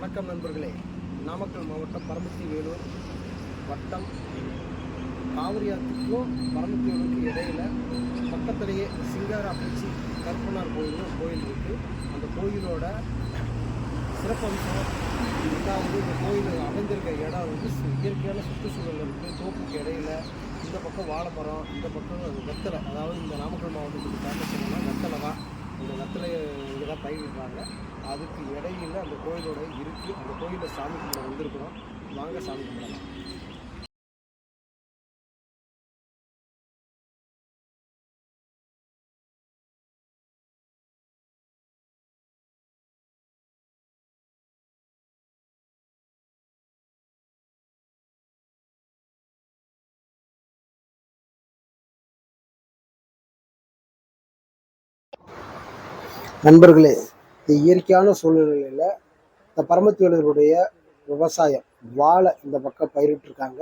வணக்கம் நண்பர்களே. நாமக்கல் மாவட்டம் பரமத்தி வேலூர் வட்டம் காவிரியாத்துக்கும் பரமத்தி வேலூருக்கு இடையில் பக்கத்திலேயே சிங்காரப்பச்சி கருப்பனார் கோயில் இருக்குது. அந்த கோயிலோட சிறப்பம்சம் ரெண்டாவது இந்த கோயில் அமைந்திருக்க இடம் வந்து இயற்கையான சுற்றுச்சூழல் இருக்குது. தோப்புக்கு இடையில் இந்த பக்கம் வாழைமரம், இந்த பக்கம் வெத்தலை, அதாவது இந்த நாமக்கல் மாவட்டத்துக்கு பார்க்க சொன்னோம்னா வெத்தலை தான். இந்த வெத்தலை இங்கே தான் பயிரிடுறாங்க. அதுக்கு இடையில் அந்த கோயிலோட இருக்குது. அந்த கோயிலில் சாமி கும்பிட வந்திருக்கிறோம். வாங்க சாமி கும்பிடலாம். நண்பர்களே, இந்த இயற்கையான சூழ்நிலையில் இந்த பரமத்தி வேலூருடைய விவசாயம் வாழை இந்த பக்கம் பயிரிட்டிருக்காங்க.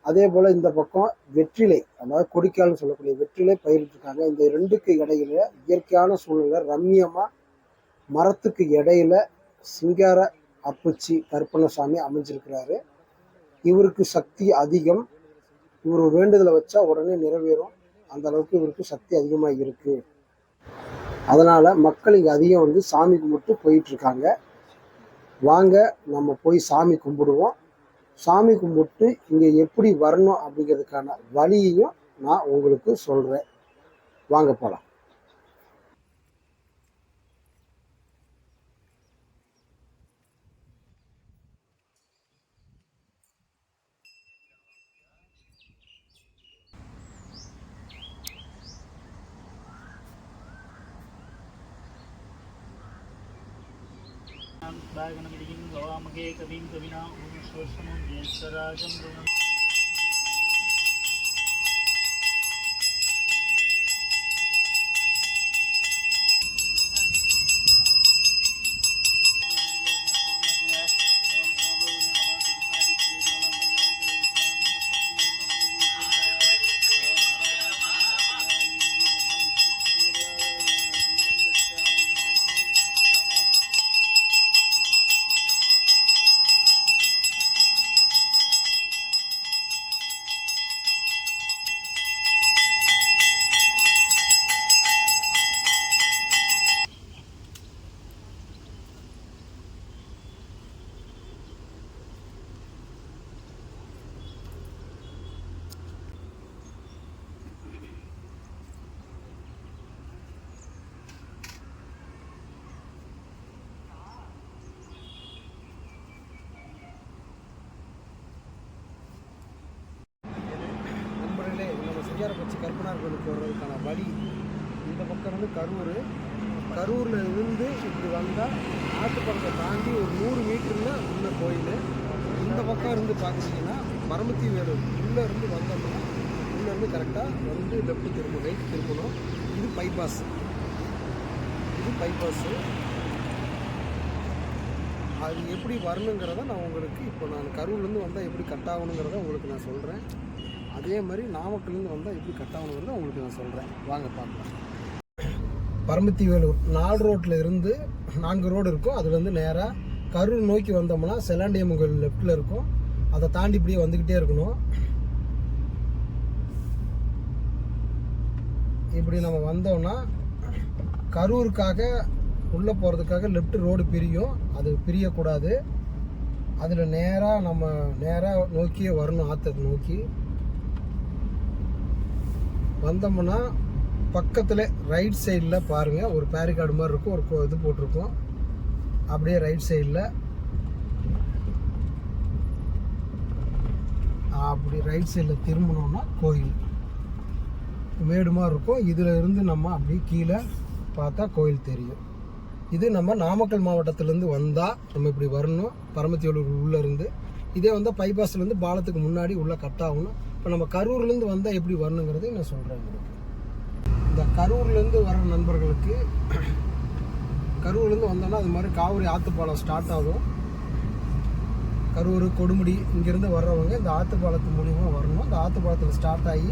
அதே போல் இந்த பக்கம் வெற்றிலை, அதாவது கொடிக்கால்னு சொல்லக்கூடிய வெற்றிலை பயிரிட்டிருக்காங்க. இந்த ரெண்டுக்கு இடையில இயற்கையான சூழ்நிலை ரம்மியமாக மரத்துக்கு இடையில சிங்கார அப்பச்சி கருப்பண்ணசாமி அமைஞ்சிருக்கிறாரு. இவருக்கு சக்தி அதிகம். இவர் வேண்டுதலை வச்சா உடனே நிறைவேறும். அந்த அளவுக்கு இவருக்கு சக்தி அதிகமாக இருக்குது. அதனால் மக்கள் இங்கே அதிகம் வந்து சாமி கும்பிட்டு போயிட்டுருக்காங்க. வாங்க நம்ம போய் சாமி கும்பிடுவோம். சாமி கும்பிட்டு இங்கே எப்படி வரணும் அப்படிங்கிறதுக்கான வழியையும் நான் உங்களுக்கு சொல்கிறேன். வாங்க போகலாம். बागनमदिं गवामगे कविं कविना ॐ ज्येष्ठराजं சிங்காரப்பச்சி கருப்பனார் கோயிலுக்கு வர்றதுக்கான வழி இந்த பக்கம் வந்து கரூரில் இருந்து இப்படி வந்தால் ஆற்றுப்படத்தை தாண்டி ஒரு 100 மீட்டரில் உள்ள கோயில். இந்த பக்கம் இருந்து பார்க்குறீங்கன்னா பரமத்தி வேலூர் உள்ளே இருந்து வந்தோம்னா உள்ளேருந்து கரெக்டாக வந்து லெஃப்ட் திரும்பணும். இது பைபாஸு. அது எப்படி வரணுங்கிறத நான் உங்களுக்கு இப்போ கரூர்லேருந்து வந்தால் எப்படி கட் ஆகணுங்கிறத உங்களுக்கு நான் சொல்கிறேன். அதே மாதிரி நாமக்கல்லேருந்து வந்தால் எப்படி கட் ஆகணுங்கிறத உங்களுக்கு நான் சொல்கிறேன். வாங்க பார்க்கலாம். பரமத்தி வேலூர் 4 ரோட்டில் இருந்து 4 ரோடு இருக்கும். அதுலேருந்து நேராக கரூர் நோக்கி வந்தோம்னா செல்லாண்டியம்மன் கோயில் லெஃப்டில் இருக்கும். அதை தாண்டி இப்படியே வந்துக்கிட்டே இருக்கணும். இப்படி நம்ம வந்தோம்னா கரூருக்காக உள்ளே போகிறதுக்காக லெஃப்ட் ரோடு பிரியும். அது பிரியக்கூடாது. அதில் நேராக நோக்கியே வரணும். ஆற்றை நோக்கி வந்தோம்னா பக்கத்தில் ரைட் சைடில் பாருங்கள், ஒரு பேரிகார்டு மாதிரி இருக்கும். ஒரு இது போட்டிருக்கோம். அப்படியே ரைட் சைடில் திரும்பினோம்னா கோயில் மேடு மாதிரி இருக்கும். இதில் இருந்து நம்ம அப்படியே கீழே பார்த்தா கோயில் தெரியும். இது நம்ம நாமக்கல் மாவட்டத்திலேருந்து வந்தால் நம்ம இப்படி வரணும். பரமத்தி வேலூர் உள்ளேருந்து இதே வந்து பைபாஸ்லேருந்து பாலத்துக்கு முன்னாடி உள்ளே கட் ஆகணும். இப்போ நம்ம கரூர்லேருந்து வந்தால் எப்படி வரணுங்கிறதையும் நான் சொல்கிறேன் உங்களுக்கு. இந்த கரூர்லேருந்து வர நண்பர்களுக்கு கரூர்லேருந்து வந்தோன்னா அது மாதிரி காவிரி ஆற்றுப்பாலம் ஸ்டார்ட் ஆகும். கரூர், கொடுமுடி இங்கேருந்து வர்றவங்க இந்த ஆற்றுப்பாலத்து மூலியமாக வரணும். இந்த ஆற்றுப்பாலத்தில் ஸ்டார்ட் ஆகி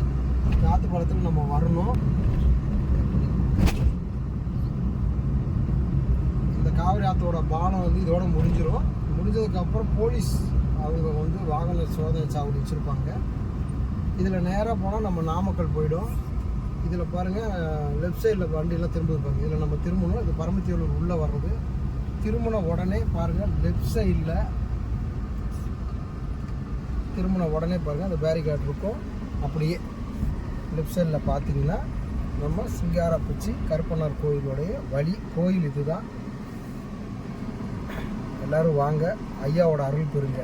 இந்த ஆற்றுப்பாலத்தில் நம்ம வரணும். இந்த காவிரி ஆற்றோட பாலம் வந்து இதோட முடிஞ்சிடும். முடிஞ்சதுக்கப்புறம் போலீஸ் அவங்க வந்து வாகன சோதனை சாவடி வச்சுருப்பாங்க. இதில் நேராக போனால் நம்ம நாமக்கல் போயிடும். இதில் பாருங்கள் லெஃப்ட் சைடில் வண்டியெல்லாம் திரும்பிருப்பாங்க. இதில் நம்ம திரும்பணும். இது பரமத்திவேலூர் உள்ளே வர்றது. திரும்பின உடனே பாருங்கள் லெஃப்ட் சைடில் திரும்பின உடனே பாருங்கள் அந்த பேரிகார்டு இருக்கும். அப்படியே லெஃப்ட் சைடில் பார்த்தீங்கன்னா நம்ம சிங்காரப்பச்சி கருப்பனார் கோயிலுடைய வழி. கோயில் இதுதான். எல்லோரும் வாங்க, ஐயாவோட அருள் பெறுங்க.